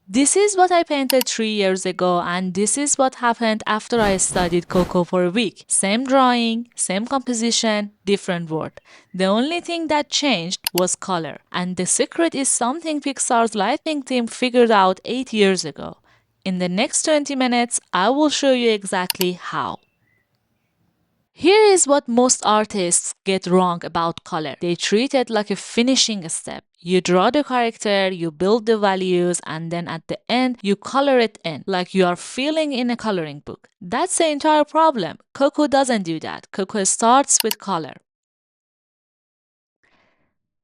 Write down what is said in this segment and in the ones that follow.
This is what I painted 3 years ago, and this is what happened after I studied Coco for a week. Same drawing, same composition, different word. The only thing that changed was color, and the secret is something Pixar's lighting team figured out 8 years ago. In the next 20 minutes, I will show you exactly how. Here is what most artists get wrong about color. They treat it like a finishing step. You draw the character, you build the values, and then at the end, you color it in, like you are filling in a coloring book. That's the entire problem. Coco doesn't do that. Coco starts with color.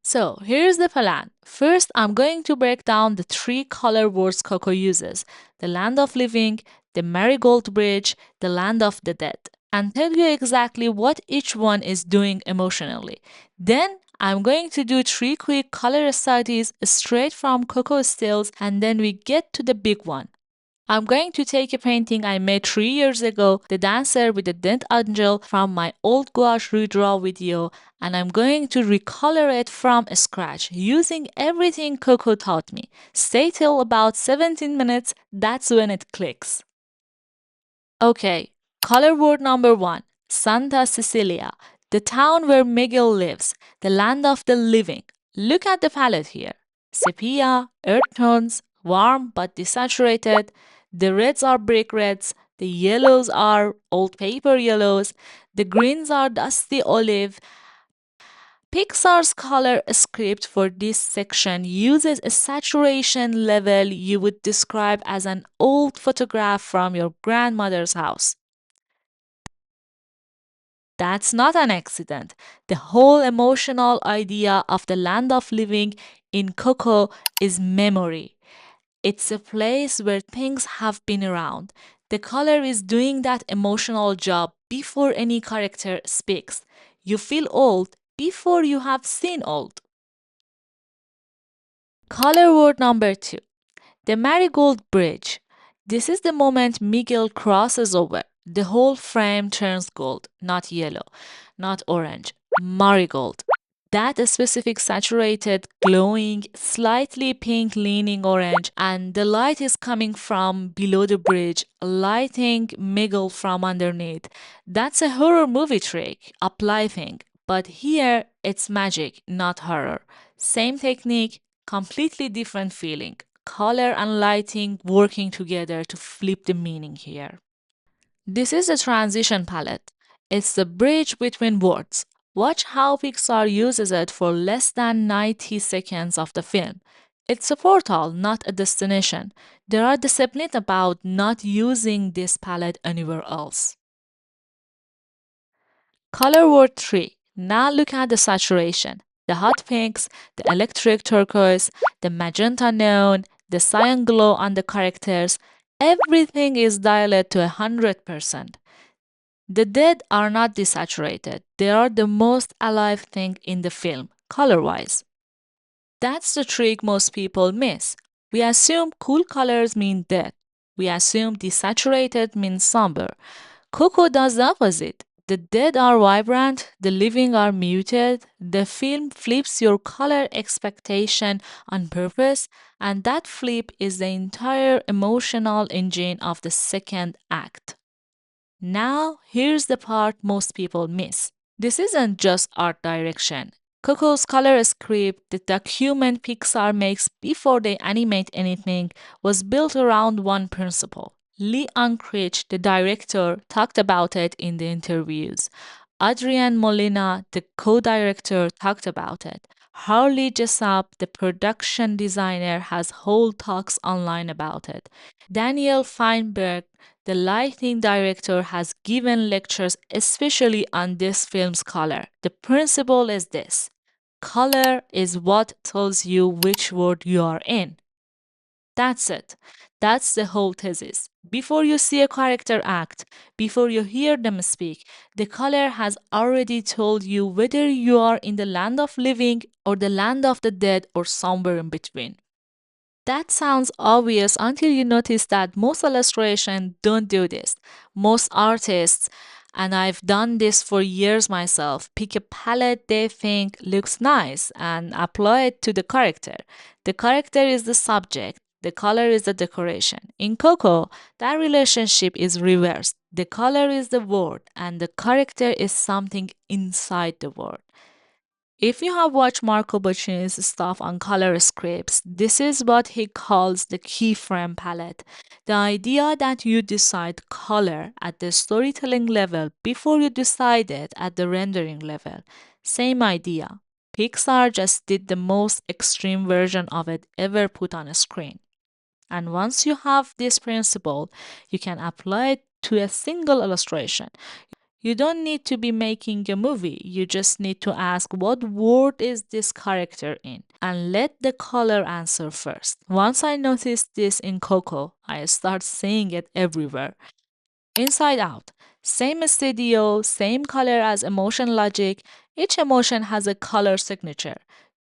So here's the plan. First, I'm going to break down the three color words Coco uses: the land of living, the marigold bridge, the land of the dead, and tell you exactly what each one is doing emotionally. Then I'm going to do three quick color studies straight from Coco stills, and then we get to the big one. I'm going to take a painting I made 3 years ago, The Dancer with the Dead Angel, from my old gouache redraw video, and I'm going to recolor it from scratch using everything Coco taught me. Stay till about 17 minutes, that's when it clicks. Okay, color word number one: Santa Cecilia, the town where Miguel lives, the land of the living. Look at the palette here: sepia, earth tones, warm but desaturated. The reds are brick reds, the yellows are old paper yellows, the greens are dusty olive. Pixar's color script for this section uses a saturation level you would describe as an old photograph from your grandmother's house. That's not an accident. The whole emotional idea of the land of living in Coco is memory. It's a place where things have been around. The color is doing that emotional job before any character speaks. You feel old before you have seen old. Color word number two: the marigold bridge. This is the moment Miguel crosses over. The whole frame turns gold, not yellow, not orange, marigold. That specific saturated, glowing, slightly pink leaning orange, and the light is coming from below the bridge, lighting Miguel from underneath. That's a horror movie trick, uplighting. But here, it's magic, not horror. Same technique, completely different feeling. Color and lighting working together to flip the meaning here. This is a transition palette. It's the bridge between words. Watch how Pixar uses it for less than 90 seconds of the film. It's a portal, not a destination. They are disciplined about not using this palette anywhere else. Color word 3. Now look at the saturation. The hot pinks, the electric turquoise, the magenta neon, the cyan glow on the characters. Everything is dialed to 100%. The dead are not desaturated. They are the most alive thing in the film, color-wise. That's the trick most people miss. We assume cool colors mean dead. We assume desaturated means somber. Coco does the opposite. The dead are vibrant, the living are muted. The film flips your color expectation on purpose, and that flip is the entire emotional engine of the second act. Now, here's the part most people miss. This isn't just art direction. Coco's color script, the document Pixar makes before they animate anything, was built around one principle. Lee Unkrich, the director, talked about it in the interviews. Adrian Molina, the co-director, talked about it. Harley Jessup, the production designer, has whole talks online about it. Daniel Feinberg, the lighting director, has given lectures especially on this film's color. The principle is this: color is what tells you which world you are in. That's it. That's the whole thesis. Before you see a character act, before you hear them speak, the color has already told you whether you are in the land of living or the land of the dead or somewhere in between. That sounds obvious until you notice that most illustrations don't do this. Most artists, and I've done this for years myself, pick a palette they think looks nice and apply it to the character. The character is the subject. The color is the decoration. In Coco, that relationship is reversed. The color is the word, and the character is something inside the word. If you have watched Marco Bocchini's stuff on color scripts, this is what he calls the keyframe palette. The idea that you decide color at the storytelling level before you decide it at the rendering level. Same idea. Pixar just did the most extreme version of it ever put on a screen. And once you have this principle, you can apply it to a single illustration. You don't need to be making a movie. You just need to ask what world is this character in and let the color answer first. Once I noticed this in Coco, I start seeing it everywhere. Inside Out. Same studio, same color as emotion logic. Each emotion has a color signature.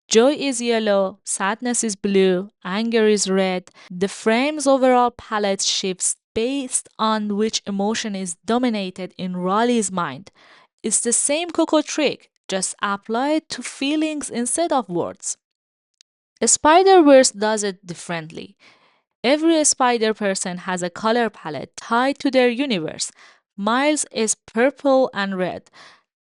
Joy is yellow, sadness is blue, anger is red. The frame's overall palette shifts based on which emotion is dominated in Raleigh's mind. It's the same Coco trick, just applied to feelings instead of words. Spider Verse does it differently. Every spider person has a color palette tied to their universe. Miles is purple and red.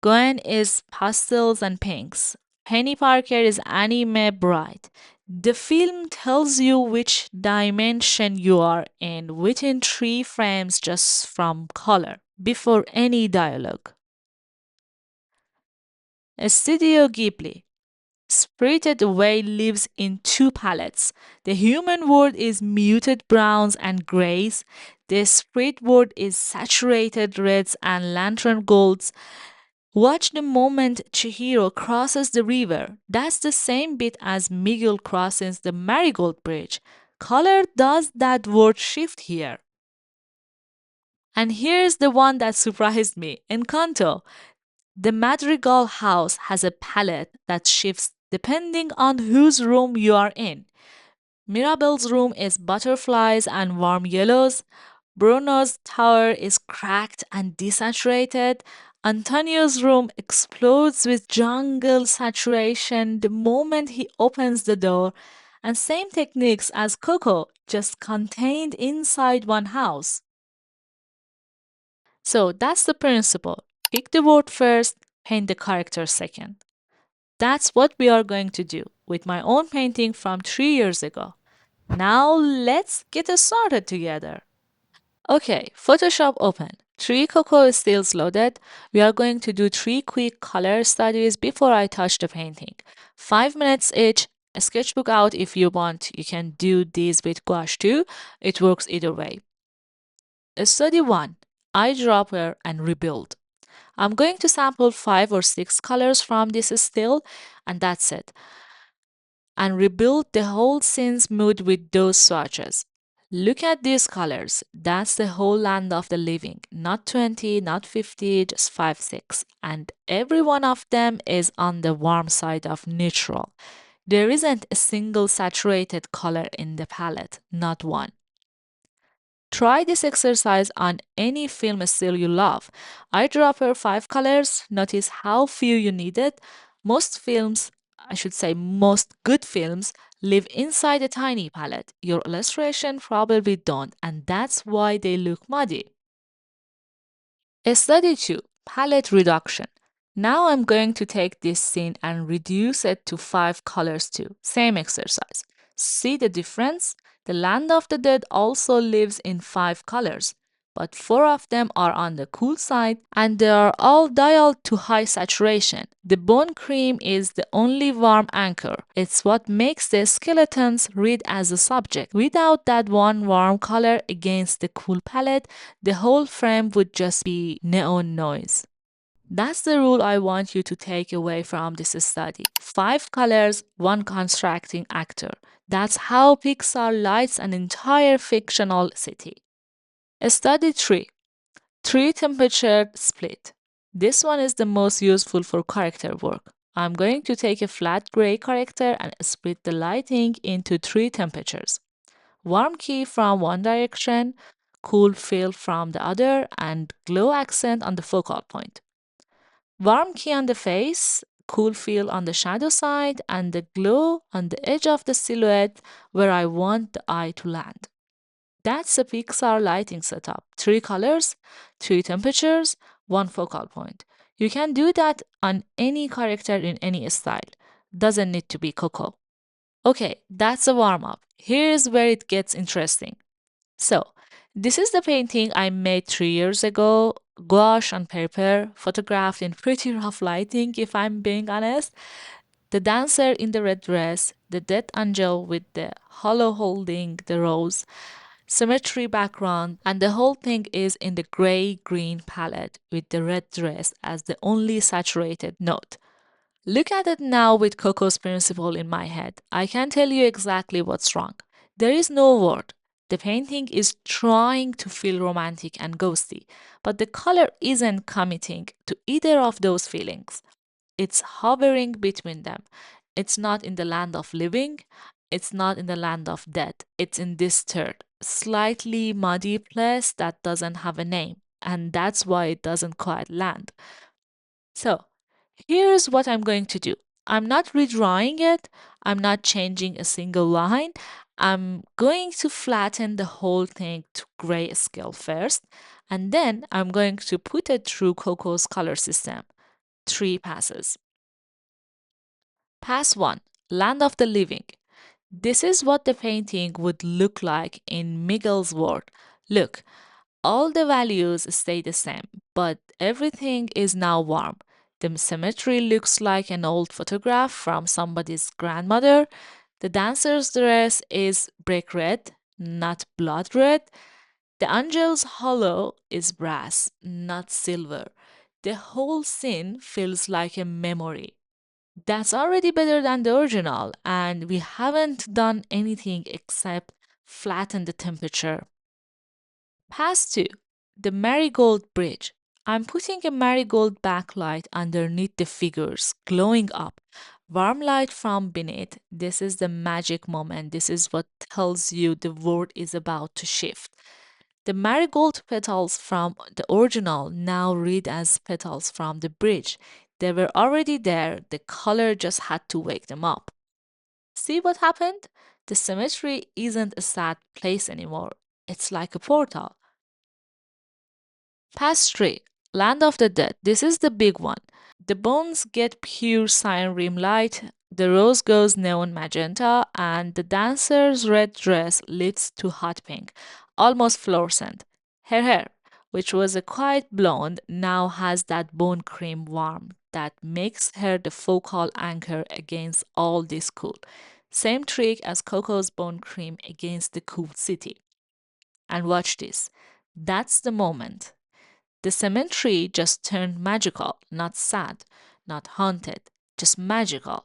Gwen is pastels and pinks. Penny Parker is anime bright. The film tells you which dimension you are in within 3 frames just from color, before any dialogue. Studio Ghibli. Spirited Away lives in 2 palettes. The human world is muted browns and grays. The spirit world is saturated reds and lantern golds. Watch the moment Chihiro crosses the river. That's the same bit as Miguel crosses the marigold bridge. Color does that word shift here. And here's the one that surprised me Encanto. The Madrigal house has a palette that shifts depending on whose room you are in. Mirabelle's room is butterflies and warm yellows. Bruno's tower is cracked and desaturated. Antonio's room explodes with jungle saturation the moment he opens the door. And same techniques as Coco, just contained inside one house. So that's the principle. Pick the word first, paint the character second. That's what we are going to do with my own painting from 3 years ago. Now let's get started together. Okay, Photoshop open. 3 Coco stills loaded. We are going to do 3 quick color studies before I touch the painting. 5 minutes each. A sketchbook out if you want. You can do these with gouache too. It works either way. Study 1. Eyedropper and rebuild. I'm going to sample 5 or 6 colors from this still, and that's it. And rebuild the whole scene's mood with those swatches. Look at these colors. That's the whole land of the living. Not 20, not 50, just 5, 6. And every one of them is on the warm side of neutral. There isn't a single saturated color in the palette, not one. Try this exercise on any film still you love. Eyedropper 5 colors. Notice how few you needed. Most films, I should say most good films, live inside a tiny palette. Your illustration probably don't, and that's why they look muddy. Study 2. Palette reduction. Now I'm going to take this scene and reduce it to 5 colors too. Same exercise. See the difference? The Land of the Dead also lives in 5 colors, but 4 of them are on the cool side and they are all dialed to high saturation. The bone cream is the only warm anchor. It's what makes the skeletons read as a subject. Without that one warm color against the cool palette, the whole frame would just be neon noise. That's the rule I want you to take away from this study. 5 colors, one constructing actor. That's how Pixar lights an entire fictional city. Study 3. 3 temperature split. This one is the most useful for character work. I'm going to take a flat gray character and split the lighting into 3 temperatures. Warm key from one direction, cool fill from the other, and glow accent on the focal point. Warm key on the face, cool feel on the shadow side and the glow on the edge of the silhouette where I want the eye to land. That's a Pixar lighting setup. Three colors, three temperatures, one focal point. You can do that on any character in any style. Doesn't need to be Coco. Okay, that's a warm up. Here's where it gets interesting. So, this is the painting I made 3 years ago, gouache on paper, photographed in pretty rough lighting, if I'm being honest. The dancer in the red dress, the dead angel with the hollow holding the rose, symmetry background, and the whole thing is in the gray green palette with the red dress as the only saturated note. Look at it now with Coco's principle in my head. I can tell you exactly what's wrong. There is no word. The painting is trying to feel romantic and ghosty, but the color isn't committing to either of those feelings. It's hovering between them. It's not in the land of living, it's not in the land of death. It's in this third, slightly muddy place that doesn't have a name, and that's why it doesn't quite land. So, here's what I'm going to do. I'm not redrawing it, I'm not changing a single line. I'm going to flatten the whole thing to grayscale first, and then I'm going to put it through Coco's color system. Three passes. Pass 1, Land of the Living. This is what the painting would look like in Miguel's world. Look, all the values stay the same, but everything is now warm. The symmetry looks like an old photograph from somebody's grandmother. The dancer's dress is brick red, not blood red. The angel's hollow is brass, not silver. The whole scene feels like a memory. That's already better than the original, and we haven't done anything except flatten the temperature. Pass 2, the marigold bridge. I'm putting a marigold backlight underneath the figures, glowing up. Warm light from beneath. This is the magic moment. This is what tells you the world is about to shift. The marigold petals from the original now read as petals from the bridge. They were already there, the color just had to wake them up. See what happened? The symmetry isn't a sad place anymore, it's like a portal. Pass 3, Land of the Dead. This is the big one. The bones get pure cyan rim light, the rose goes neon magenta, and the dancer's red dress leads to hot pink, almost fluorescent. Her hair, which was a quiet blonde, now has that bone cream warmth that makes her the focal anchor against all this cool. Same trick as Coco's bone cream against the cool city. And watch this. That's the moment. The cemetery just turned magical, not sad, not haunted, just magical.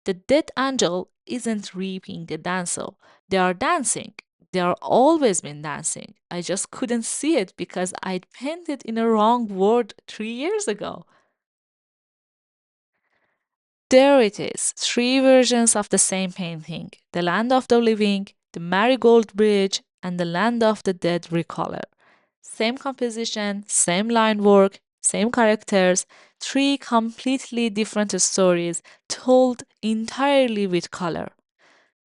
The dead angel isn't reaping the dancer. They are dancing. They are always been dancing. I just couldn't see it because I'd painted in a wrong word 3 years ago. There it is, three versions of the same painting: the land of the living, the marigold bridge, and the land of the dead recolor. Same composition, same line work, same characters, three completely different stories told entirely with color.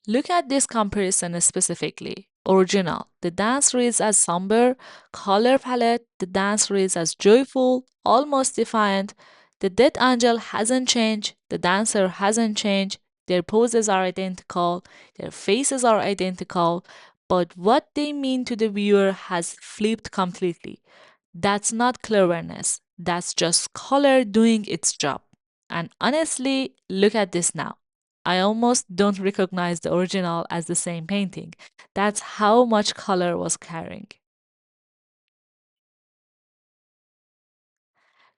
Look at this comparison specifically. Original, the dance reads as somber. Color palette, the dance reads as joyful, almost defiant. The dead angel hasn't changed, the dancer hasn't changed. Their poses are identical, their faces are identical, but what they mean to the viewer has flipped completely. That's not cleverness, that's just color doing its job. And honestly, look at this now. I almost don't recognize the original as the same painting. That's how much color was carrying.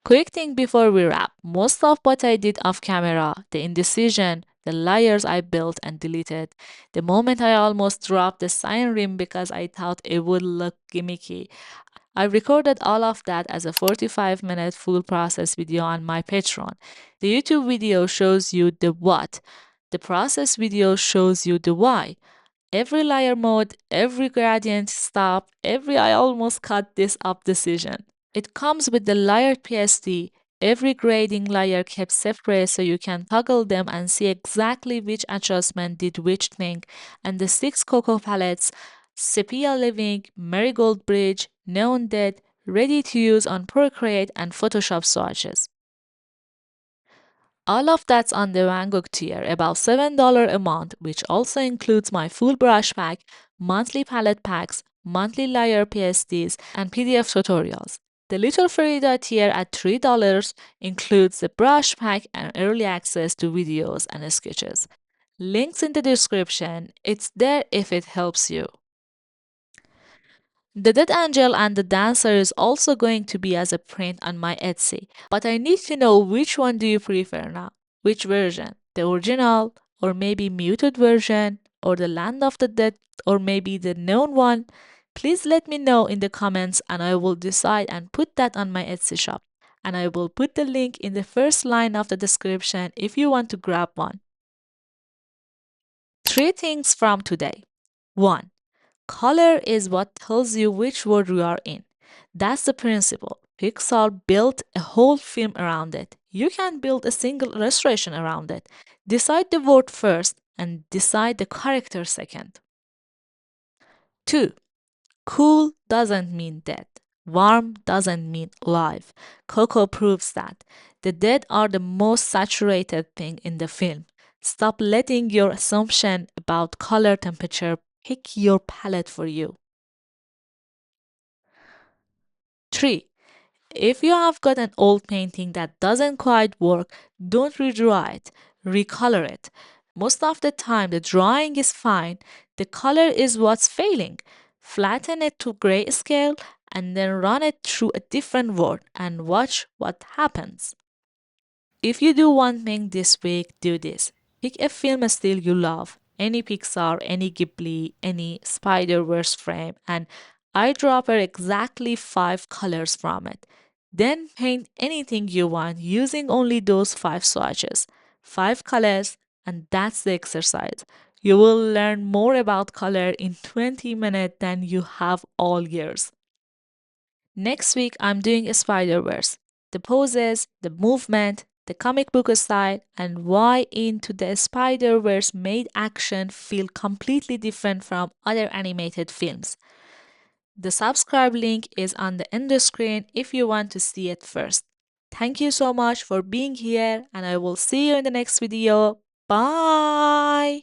Quick thing before we wrap: most of what I did off camera, the indecision, the layers I built and deleted, the moment I almost dropped the sign rim because I thought it would look gimmicky, I recorded all of that as a 45-minute full process video on my Patreon. The YouTube video shows you the what, the process video shows you the why. Every layer mode, every gradient stop, every I almost cut this up decision. It comes with the layered PSD, every grading layer kept separate so you can toggle them and see exactly which adjustment did which thing, and the 6 Coco palettes, Sepia Living, Marigold Bridge, Neon Dead, ready to use on Procreate and Photoshop swatches. All of that's on the Van Gogh tier, about $7 a month, which also includes my full brush pack, monthly palette packs, monthly layer PSDs, and PDF tutorials. The Little Frida tier at $3 includes the brush pack and early access to videos and sketches. Links in the description, it's there if it helps you. The Dead Angel and the Dancer is also going to be as a print on my Etsy, but I need to know which one do you prefer now? Which version? The original, or maybe muted version, or the Land of the Dead, or maybe the known one? Please let me know in the comments and I will decide and put that on my Etsy shop. And I will put the link in the first line of the description if you want to grab one. 3 things from today. 1. Color is what tells you which world you are in. That's the principle. Pixar built a whole film around it. You can build a single illustration around it. Decide the word first and decide the character second. 2. Cool doesn't mean dead. Warm doesn't mean alive. Coco proves that. The dead are the most saturated thing in the film. Stop letting your assumption about color temperature pick your palette for you. 3. If you have got an old painting that doesn't quite work, don't redraw it, recolor it. Most of the time, the drawing is fine, the color is what's failing. Flatten it to grayscale and then run it through a different word and watch what happens. If you do one thing this week, do this. Pick a film still you love, any Pixar, any Ghibli, any Spider-Verse frame, and eyedropper exactly 5 colors from it. Then paint anything you want using only those 5 swatches. 5 colors, and that's the exercise. You will learn more about color in 20 minutes than you have all years. Next week, I'm doing a Spider-Verse. The poses, the movement, the comic book style, and why Into the Spider-Verse made action feel completely different from other animated films. The subscribe link is on the end screen if you want to see it first. Thank you so much for being here, and I will see you in the next video. Bye!